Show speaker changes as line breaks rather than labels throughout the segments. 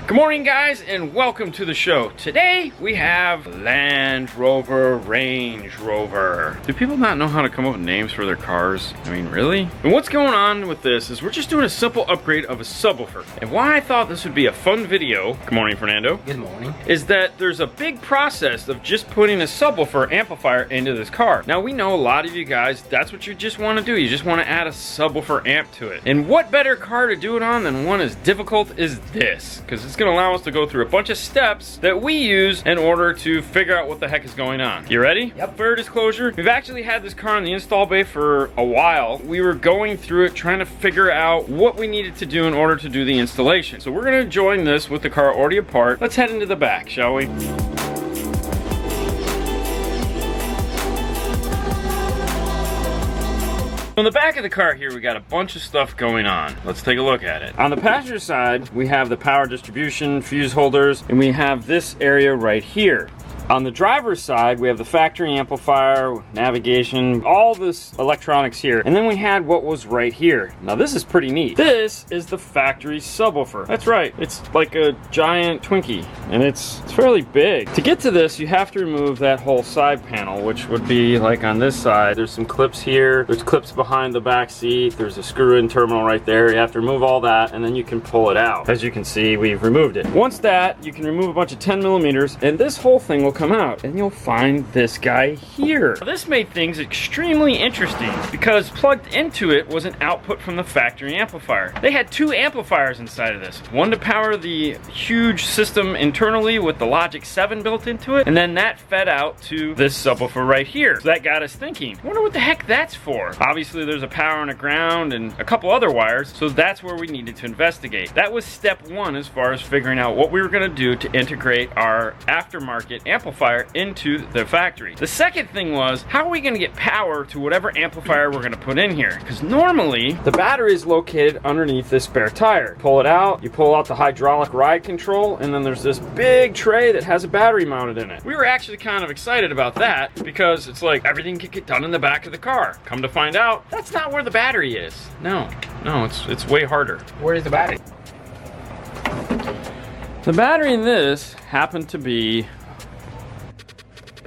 Good morning, guys, and welcome to the show. Today we have Land Rover Range Rover. Do people not know how to come up with names for their cars? I mean, really? And what's going on with this is we're just doing a simple upgrade of a subwoofer. And why I thought this would be a fun video, good morning, Fernando.
Good morning.
Is that there's a big process of just putting a subwoofer amplifier into this car. Now, we know a lot of you guys, that's what you just want to do. You just want to add a subwoofer amp to it. And what better car to do it on than one as difficult as this? Because it's going to allow us to go through a bunch of steps that we use in order to figure out what the heck is going on. You ready?
Yep.
Fair disclosure, we've actually had this car in the install bay for a while. We were going through it trying to figure out what we needed to do in order to do the installation. So we're going to join this with the car already apart. Let's head into the back, shall we? On the back of the car here, we got a bunch of stuff going on. Let's take a look at it. On the passenger side, we have the power distribution, fuse holders, and we have this area right here. On the driver's side, we have the factory amplifier, navigation, all this electronics here. And then we had what was right here. Now this is pretty neat. This is the factory subwoofer. That's right, it's like a giant Twinkie, and it's fairly big. To get to this, you have to remove that whole side panel, which would be like on this side. There's some clips here, there's clips behind the back seat, there's a screw-in terminal right there. You have to remove all that, and then you can pull it out. As you can see, we've removed it. Once that, you can remove a bunch of 10 millimeters, and this whole thing will come out, and you'll find this guy here. This made things extremely interesting because plugged into it was an output from the factory amplifier. They had two amplifiers inside of this. One to power the huge system internally with the Logic 7 built into it, and then that fed out to this subwoofer right here. So that got us thinking, I wonder what the heck that's for. Obviously there's a power and a ground and a couple other wires, so that's where we needed to investigate. That was step one as far as figuring out what we were going to do to integrate our aftermarket amplifier into the factory. The second thing was, how are we going to get power to whatever amplifier we're going to put in here? Because normally the battery is located underneath this spare tire. Pull it out, you pull out the hydraulic ride control, and then there's this big tray that has a battery mounted in it. We were actually kind of excited about that because it's like everything can get done in the back of the car. Come to find out, that's not where the battery is. No, it's way harder.
Where is the battery?
The battery in this happened to be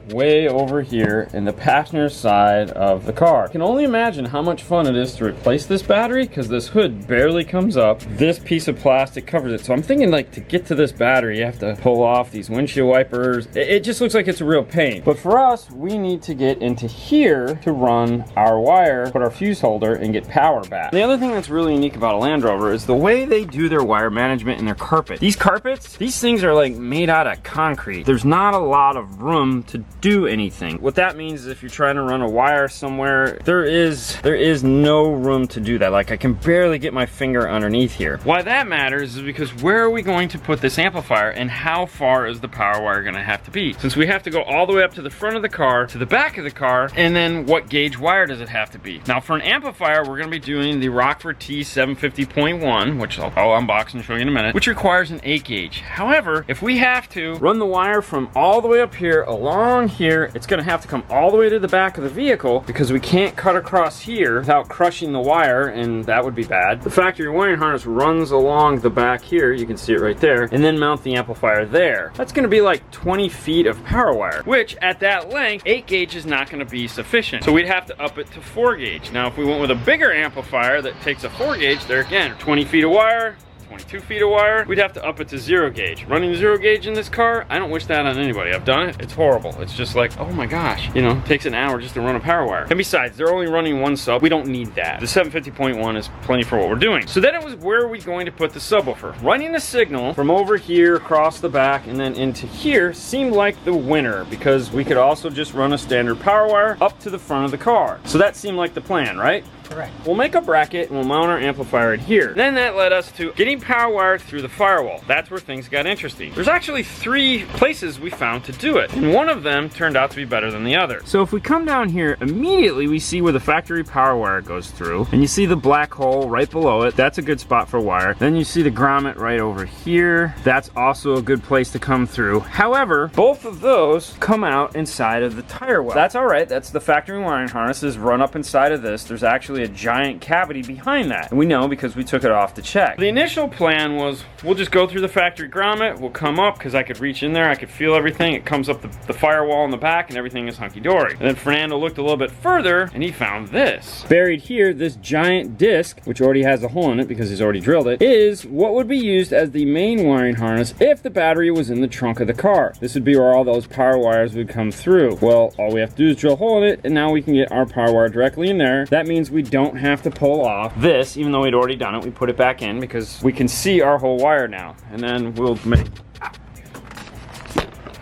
way over here in the passenger side of the car. I can only imagine how much fun it is to replace this battery because this hood barely comes up. This piece of plastic covers it. So I'm thinking, like, to get to this battery, you have to pull off these windshield wipers. It just looks like it's a real pain. But for us, we need to get into here to run our wire, put our fuse holder, and get power back. The other thing that's really unique about a Land Rover is the way they do their wire management in their carpet. These carpets, these things are like made out of concrete. There's not a lot of room to do anything. What that means is if you're trying to run a wire somewhere, there is no room to do that. Like, I can barely get my finger underneath here. Why that matters is because where are we going to put this amplifier, and how far is the power wire going to have to be? Since we have to go all the way up to the front of the car, to the back of the car, and then what gauge wire does it have to be? Now, for an amplifier, we're going to be doing the Rockford T750.1, which I'll unbox and show you in a minute, which requires an 8 gauge. However, if we have to run the wire from all the way up here along here, it's going to have to come all the way to the back of the vehicle because we can't cut across here without crushing the wire, and that would be bad. The factory wiring harness runs along the back here, you can see it right there, and then mount the amplifier there. That's going to be like 20 feet of power wire, which at that length, 8 gauge is not going to be sufficient. So we'd have to up it to 4 gauge. Now, if we went with a bigger amplifier that takes a 4 gauge, there again, 20 feet of wire, 22 feet of wire, we'd have to up it to 0 gauge. Running 0 gauge in this car, I don't wish that on anybody. I've done it, it's horrible. It's just like, oh my gosh, you know, it takes an hour just to run a power wire. And besides, they're only running one sub, we don't need that. The 750.1 is plenty for what we're doing. So then it was, where are we going to put the subwoofer? Running the signal from over here across the back and then into here seemed like the winner, because we could also just run a standard power wire up to the front of the car. So that seemed like the plan, right?
Correct.
We'll make a bracket and we'll mount our amplifier in here. Then that led us to getting power wired through the firewall. That's where things got interesting. There's actually 3 places we found to do it, and one of them turned out to be better than the other. So if we come down here, immediately we see where the factory power wire goes through, and you see the black hole right below it. That's a good spot for wire. Then you see the grommet right over here. That's also a good place to come through. However, both of those come out inside of the tire well. That's all right. That's the factory wiring harness is run up inside of this. There's actually actually a giant cavity behind that. And we know because we took it off to check. The initial plan was we'll just go through the factory grommet, we'll come up because I could reach in there, I could feel everything. It comes up the firewall in the back and everything is hunky-dory. And then Fernando looked a little bit further and he found this. Buried here, this giant disc, which already has a hole in it because he's already drilled it, is what would be used as the main wiring harness if the battery was in the trunk of the car. This would be where all those power wires would come through. Well, all we have to do is drill a hole in it and now we can get our power wire directly in there. That means we don't have to pull off this, even though we'd already done it. We put it back in because we can see our whole wire now. And then we'll make...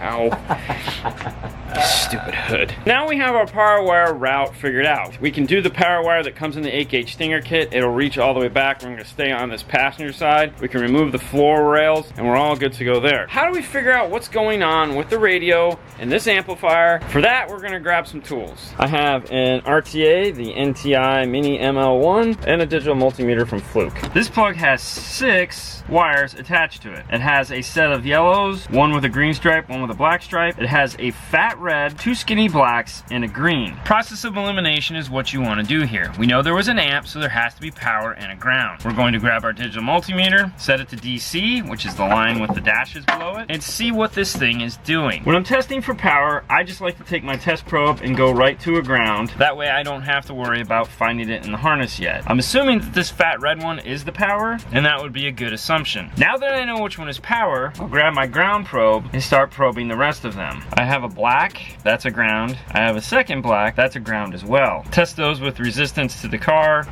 Ow. Stupid hood. Now we have our power wire route figured out. We can do the power wire that comes in the 8-gauge Stinger kit. It'll reach all the way back. We're going to stay on this passenger side. We can remove the floor rails and we're all good to go there. How do we figure out what's going on with the radio and this amplifier? For that, we're going to grab some tools. I have an RTA, the NTI Mini ML1, and a digital multimeter from Fluke. This plug has 6 wires attached to it. It has a set of yellows, one with a green stripe, one with a black stripe. It has a fat red, 2 skinny blacks, and a green. Process of elimination is what you want to do here. We know there was an amp, so there has to be power and a ground. We're going to grab our digital multimeter, set it to DC, which is the line with the dashes below it, and see what this thing is doing. When I'm testing for power, I just like to take my test probe and go right to a ground. That way I don't have to worry about finding it in the harness yet. I'm assuming that this fat red one is the power, and that would be a good assumption. Now that I know which one is power, I'll grab my ground probe and start probing the rest of them. I have a black, that's a ground. I have a second black, that's a ground as well. Test those with resistance to the car.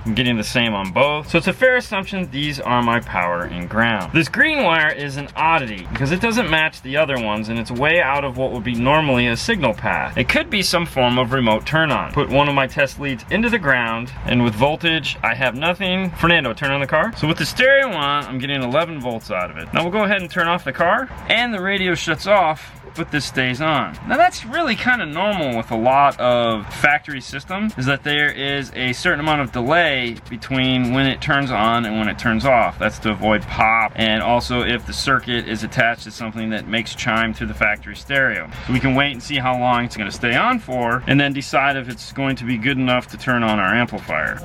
I'm getting the same on both. So it's a fair assumption these are my power and ground. This green wire is an oddity because it doesn't match the other ones and it's way out of what would be normally a signal path. It could be some form of remote turn on. Put one of my test leads into the ground and with voltage, I have nothing. Fernando, turn on the car. So with the stereo on, I'm getting 11 volts out of it. Now we'll go ahead and turn off the car and the radio shuts off, but this stays on. Now that's really kind of normal with a lot of factory systems, is that there is a certain amount of delay between when it turns on and when it turns off. That's to avoid pop, and also if the circuit is attached to something that makes chime through the factory stereo. So we can wait and see how long it's going to stay on for, and then decide if it's going to be good enough to turn on our amplifier.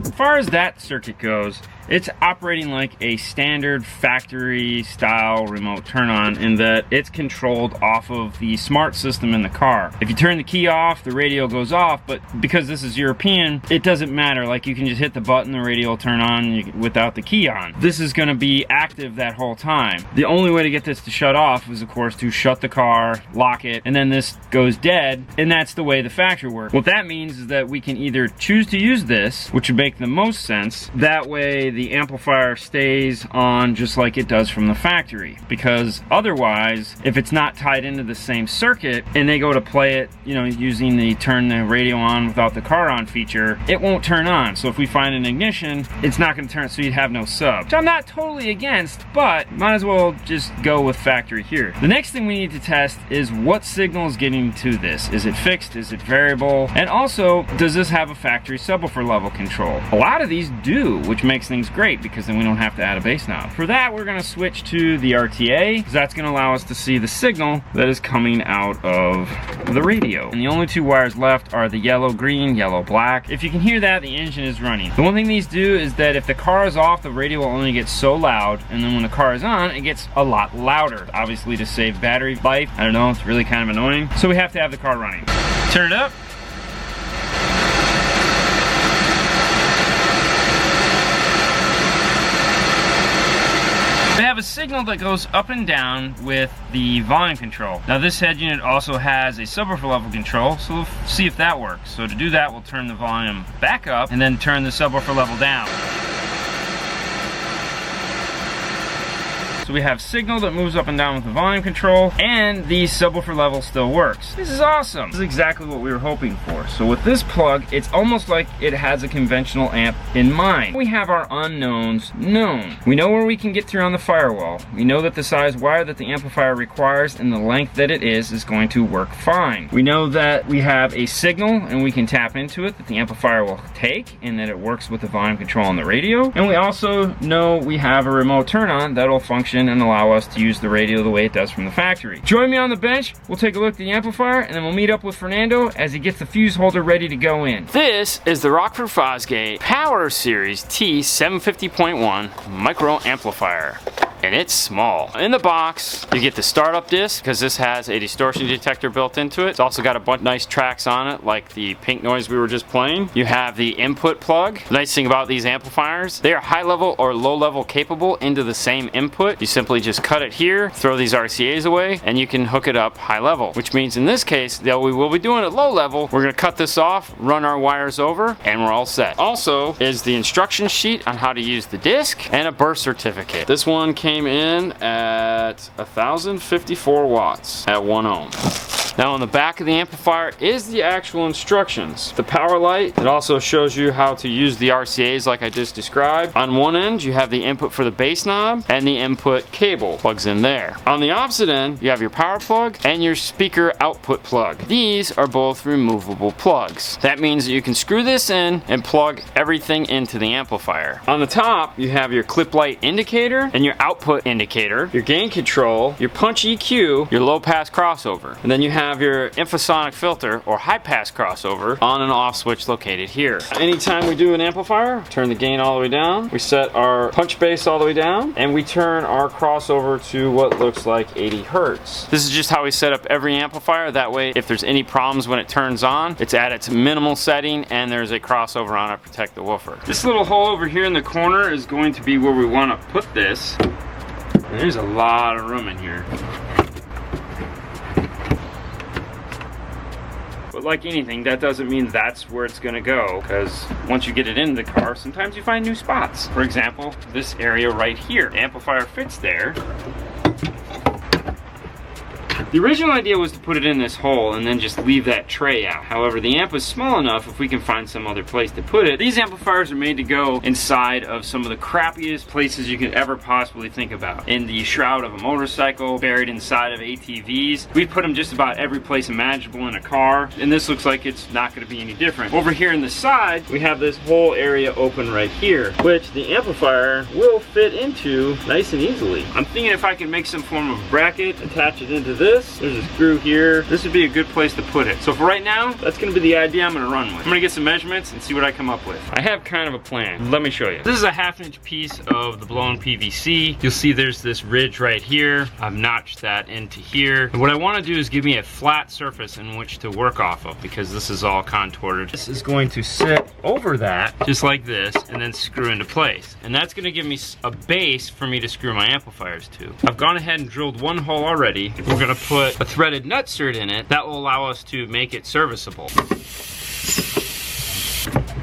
As far as that circuit goes, it's operating like a standard factory style remote turn on in that it's controlled off of the smart system in the car. If you turn the key off, the radio goes off, but because this is European, it doesn't matter. Like you can just hit the button, the radio will turn on without the key on. This is going to be active that whole time. The only way to get this to shut off is of course to shut the car, lock it, and then this goes dead, and that's the way the factory works. What that means is that we can either choose to use this, which would make the most sense. That way the amplifier stays on just like it does from the factory, because otherwise if it's not tied into the same circuit and they go to play it, you know, using the turn the radio on without the car on feature, it won't turn on. So if we find an ignition, it's not going to turn, so you'd have no sub, which I'm not totally against, but might as well just go with factory here. The next thing we need to test is what signal is getting to this. Is it fixed? Is it variable? And also, does this have a factory subwoofer level control? A lot of these do, which makes things great because then we don't have to add a bass knob. For that, we're going to switch to the RTA because that's going to allow us to see the signal that is coming out of the radio. And the only two wires left are the yellow green, yellow black. If you can hear that, the engine is running. The one thing these do is that if the car is off, the radio will only get so loud, and then when the car is on, it gets a lot louder. Obviously to save battery life. I don't know, it's really kind of annoying. So we have to have the car running. Turn it up. They have a signal that goes up and down with the volume control. Now this head unit also has a subwoofer level control, so we'll see if that works. So to do that, we'll turn the volume back up and then turn the subwoofer level down. So we have signal that moves up and down with the volume control, and the subwoofer level still works. This is awesome. This is exactly what we were hoping for. So with this plug, it's almost like it has a conventional amp in mind. We have our unknowns known. We know where we can get through on the firewall. We know that the size wire that the amplifier requires and the length that it is going to work fine. We know that we have a signal and we can tap into it that the amplifier will take, and that it works with the volume control on the radio. And we also know we have a remote turn on that'll function function and allow us to use the radio the way it does from the factory. Join me on the bench, we'll take a look at the amplifier, and then we'll meet up with Fernando as he gets the fuse holder ready to go in. This is the Rockford Fosgate Power Series T750.1 micro amplifier. And it's small. In the box, you get the startup disc, because this has a distortion detector built into it. It's also got a bunch of nice tracks on it, like the pink noise we were just playing. You have the input plug. The nice thing about these amplifiers, they are high level or low level capable into the same input. You simply just cut it here, throw these RCAs away, and you can hook it up high level, which means in this case, though we will be doing it low level, we're gonna cut this off, run our wires over, and we're all set. Also is the instruction sheet on how to use the disc and a birth certificate. This one came in at 1054 watts at 1 ohm. Now on the back of the amplifier is the actual instructions. The power light, it also shows you how to use the RCAs like I just described. On one end, you have the input for the bass knob and the input cable plugs in there. On the opposite end, you have your power plug and your speaker output plug. These are both removable plugs. That means that you can screw this in and plug everything into the amplifier. On the top, you have your clip light indicator and your output indicator, your gain control, your punch EQ, your low pass crossover, and then you have your infrasonic filter or high pass crossover on and off switch located here. Anytime we do an amplifier, turn the gain all the way down, we set our punch bass all the way down, and we turn our crossover to what looks like 80 hertz. This is just how we set up every amplifier. That way, if there's any problems when it turns on, it's at its minimal setting and there's a crossover on it to protect the woofer. This little hole over here in the corner is going to be where we want to put this. And there's a lot of room in here. But like anything, that doesn't mean that's where it's gonna go, because once you get it in the car, sometimes you find new spots. For example, this area right here. The amplifier fits there. The original idea was to put it in this hole and then just leave that tray out. However, the amp was small enough if we can find some other place to put it. These amplifiers are made to go inside of some of the crappiest places you could ever possibly think about. In the shroud of a motorcycle, buried inside of ATVs. We put them just about every place imaginable in a car, and this looks like it's not going to be any different. Over here in the side, we have this whole area open right here, which the amplifier will fit into nice and easily. I'm thinking if I can make some form of bracket, attach it into this. There's a screw here. This would be a good place to put it. So for right now, that's gonna be the idea I'm gonna run with. I'm gonna get some measurements and see what I come up with. I have kind of a plan. Let me show you. This is a 1/2 inch piece of the blown PVC. You'll see there's this ridge right here. I've notched that into here. And what I wanna do is give me a flat surface in which to work off of, because this is all contoured. This is going to sit over that, just like this, and then screw into place. And that's gonna give me a base for me to screw my amplifiers to. I've gone ahead and drilled one hole already. We're gonna put a threaded nutsert in it that will allow us to make it serviceable.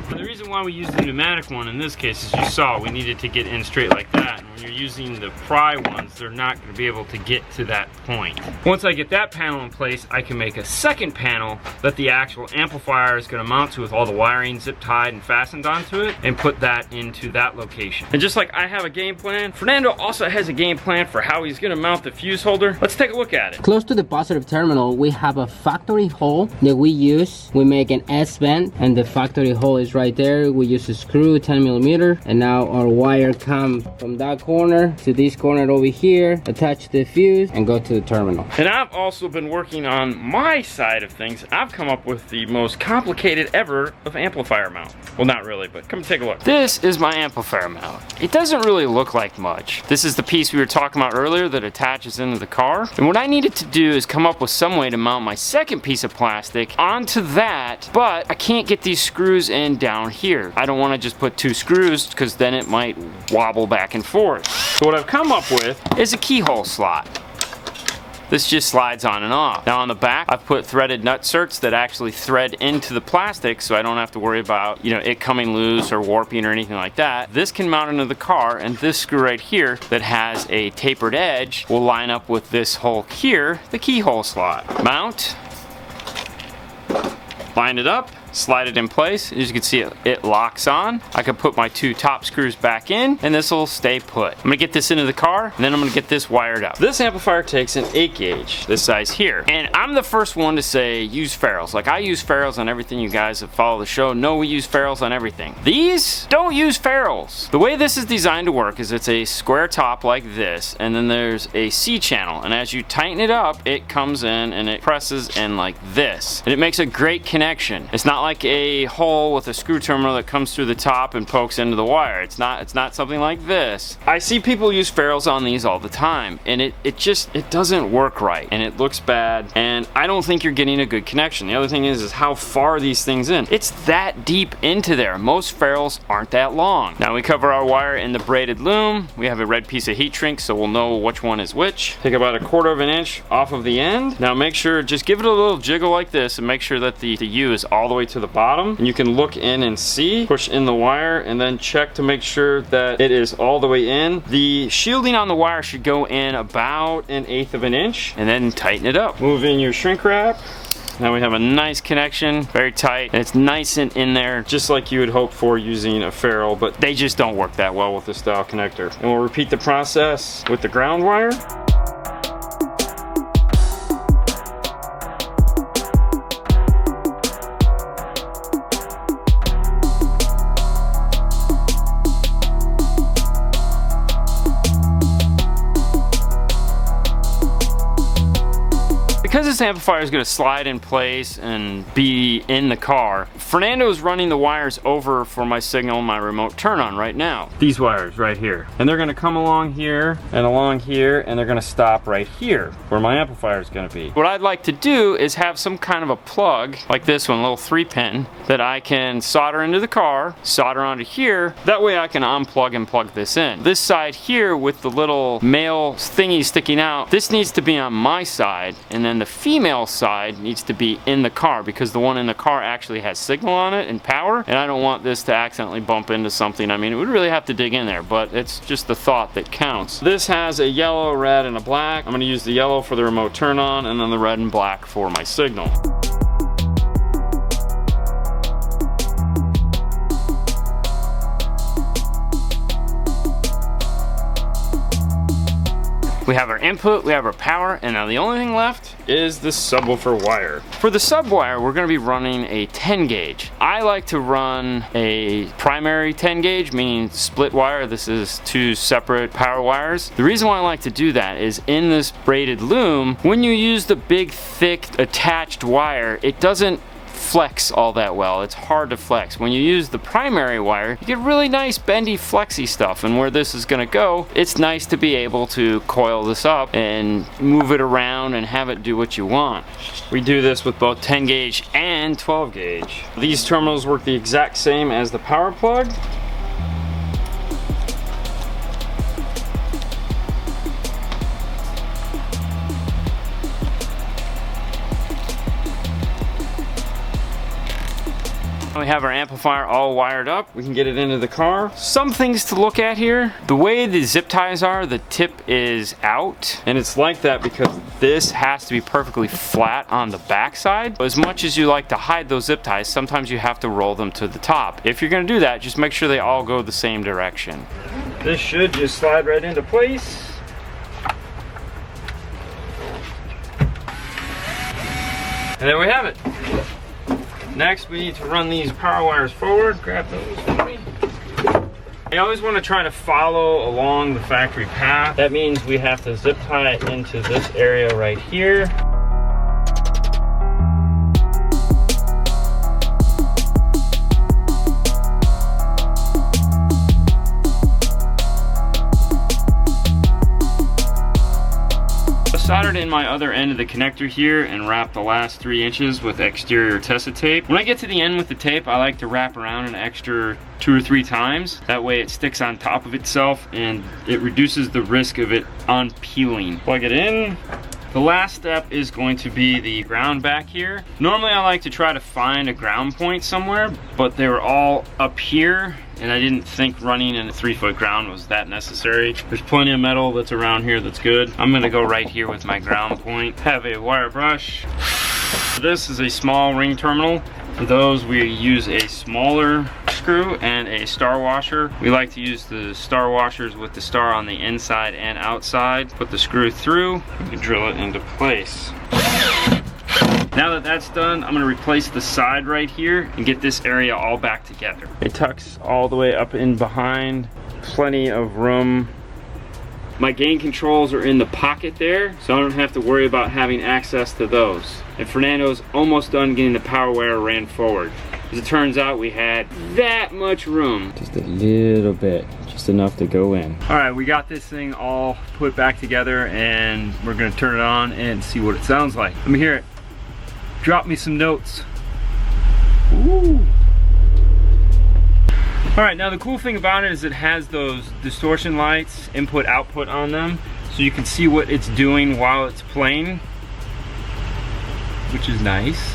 The reason why we use the pneumatic one in this case, as you saw, we needed to get in straight like that. And when you're using the pry ones, they're not going to be able to get to that point. Once I get that panel in place, I can make a second panel that the actual amplifier is going to mount to with all the wiring zip tied and fastened onto it, and put that into that location. And just like I have a game plan, Fernando also has a game plan for how he's going to mount the fuse holder. Let's take a look at it.
Close to the positive terminal, we have a factory hole that we use. We make an S-bend, and the factory hole is right there. We use a screw, 10mm, and now our wire comes from that corner to this corner over here, attach the fuse, and go to the terminal.
And I've also been working on my side of things. I've come up with the most complicated ever of amplifier mount. Well, not really, but come take a look. This is my amplifier mount. It doesn't really look like much. This is the piece we were talking about earlier that attaches into the car. And what I needed to do is come up with some way to mount my second piece of plastic onto that, but I can't get these screws in down here. I don't want to just put 2 screws because then it might wobble back and forth. So what I've come up with is a keyhole slot. This just slides on and off. Now on the back, I've put threaded nutserts that actually thread into the plastic, so I don't have to worry about, you know, it coming loose or warping or anything like that. This can mount into the car, and this screw right here that has a tapered edge will line up with this hole here, the keyhole slot. Mount, line it up, slide it in place. As you can see, it locks on. I can put my 2 top screws back in, and this will stay put. I'm gonna get this into the car, and then I'm gonna get this wired up. This amplifier takes an 8 gauge, this size here. And I'm the first one to say use ferrules. Like, I use ferrules on everything. You guys that follow the show know we use ferrules on everything. These don't use ferrules. The way this is designed to work is it's a square top like this, and then there's a C channel, and as you tighten it up, it comes in and it presses in like this, and it makes a great connection. It's not like a hole with a screw terminal that comes through the top and pokes into the wire. It's not something like this. I see people use ferrules on these all the time, and it doesn't work right, and it looks bad, and I don't think you're getting a good connection. The other thing is how far these things in. It's that deep into there. Most ferrules aren't that long. Now we cover our wire in the braided loom. We have a red piece of heat shrink, so we'll know which one is which. Take about 1/4 of an inch off of the end. Now make sure, just give it a little jiggle like this, and make sure that the U is all the way to the bottom, and you can look in and see. Push in the wire, and then check to make sure that it is all the way in. The shielding on the wire should go in about 1/8 of an inch, and then tighten it up. Move in your shrink wrap. Now we have a nice connection, very tight, and it's nice and in there, just like you would hope for using a ferrule, but they just don't work that well with this style connector. And we'll repeat the process with the ground wire. Because this amplifier is going to slide in place and be in the car, Fernando is running the wires over for my signal and my remote turn on right now. These wires right here. And they're going to come along here, and they're going to stop right here where my amplifier is going to be. What I'd like to do is have some kind of a plug like this one, a little 3-pin, that I can solder into the car, solder onto here. That way I can unplug and plug this in. This side here with the little male thingy sticking out, this needs to be on my side, and then the female side needs to be in the car, because the one in the car actually has signal on it and power, and I don't want this to accidentally bump into something. I mean, it would really have to dig in there, but it's just the thought that counts. This has a yellow, red, and a black. I'm going to use the yellow for the remote turn on, and then the red and black for my signal. We have our input, we have our power, and now the only thing left is the subwoofer wire. For the sub wire, we're gonna be running a 10 gauge. I like to run a primary 10 gauge, meaning split wire. This is 2 separate power wires. The reason why I like to do that is in this braided loom, when you use the big, thick, attached wire, it doesn't flex all that well. It's hard to flex. When you use the primary wire, you get really nice bendy flexy stuff, and where this is going to go, it's nice to be able to coil this up and move it around and have it do what you want. We do this with both 10 gauge and 12 gauge. These terminals work the exact same as the power plug. We have our amplifier all wired up. We can get it into the car. Some things to look at here. The way the zip ties are, the tip is out, and it's like that because this has to be perfectly flat on the back side. As much as you like to hide those zip ties, sometimes you have to roll them to the top. If you're gonna do that, just make sure they all go the same direction. This should just slide right into place. And there we have it. Next, we need to run these power wires forward. Grab those for me. I always want to try to follow along the factory path. That means we have to zip tie it into this area right here. Soldered in my other end of the connector here and wrap the last 3 inches with exterior Tessa tape. When I get to the end with the tape, I like to wrap around an extra 2 or 3 times. That way it sticks on top of itself and it reduces the risk of it unpeeling. Plug it in. The last step is going to be the ground back here. Normally I like to try to find a ground point somewhere, but they were all up here, and I didn't think running in a 3-foot ground was that necessary. There's plenty of metal that's around here that's good. I'm gonna go right here with my ground point. Have a wire brush. This is a small ring terminal. For those, we use a smaller screw and a star washer. We like to use the star washers with the star on the inside and outside. Put the screw through, and drill it into place. Now that that's done, I'm gonna replace the side right here and get this area all back together. It tucks all the way up in behind, plenty of room. My gain controls are in the pocket there, so I don't have to worry about having access to those. And Fernando's almost done getting the power wire ran forward. As it turns out, we had that much room. Just a little bit, just enough to go in. All right, we got this thing all put back together and we're gonna turn it on and see what it sounds like. Let me hear it. Drop me some notes. Ooh. All right, now the cool thing about it is it has those distortion lights, input output on them, so you can see what it's doing while it's playing, which is nice.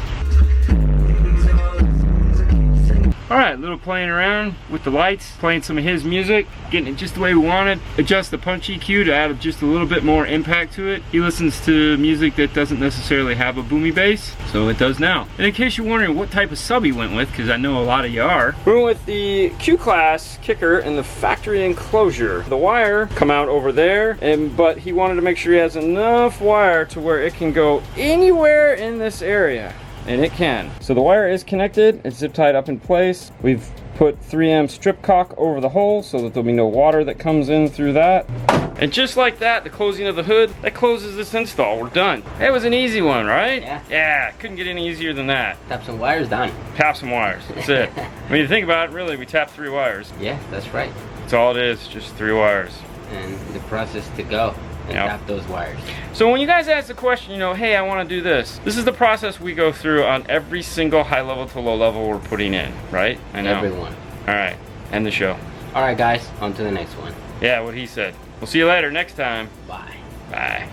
All right, a little playing around with the lights, playing some of his music, getting it just the way we wanted. Adjust the punch EQ to add just a little bit more impact to it. He listens to music that doesn't necessarily have a boomy bass, so it does now. And in case you're wondering what type of sub he went with, because I know a lot of you are, we went with the Q-Class kicker in the factory enclosure. The wire come out over there, but he wanted to make sure he has enough wire to where it can go anywhere in this area. And it can. So the wire is connected, it's zip tied up in place. We've put 3M strip caulk over the hole so that there'll be no water that comes in through that. And just like that, the closing of the hood, that closes this install. We're done. It was an easy one, right?
Yeah.
Yeah, couldn't get any easier than that.
Tap some wires, done.
Tap some wires, that's it. When you think about it, really, we tapped 3 wires.
Yeah, that's right.
That's all it is, just 3 wires.
And the process to go and tap those wires.
So when you guys ask the question, you know, hey, I want to do this. This is the process we go through on every single high level to low level we're putting in, right? I know.
Everyone.
All right, end the show.
All right, guys, on to the next one.
Yeah, what he said. We'll see you later next time.
Bye.
Bye.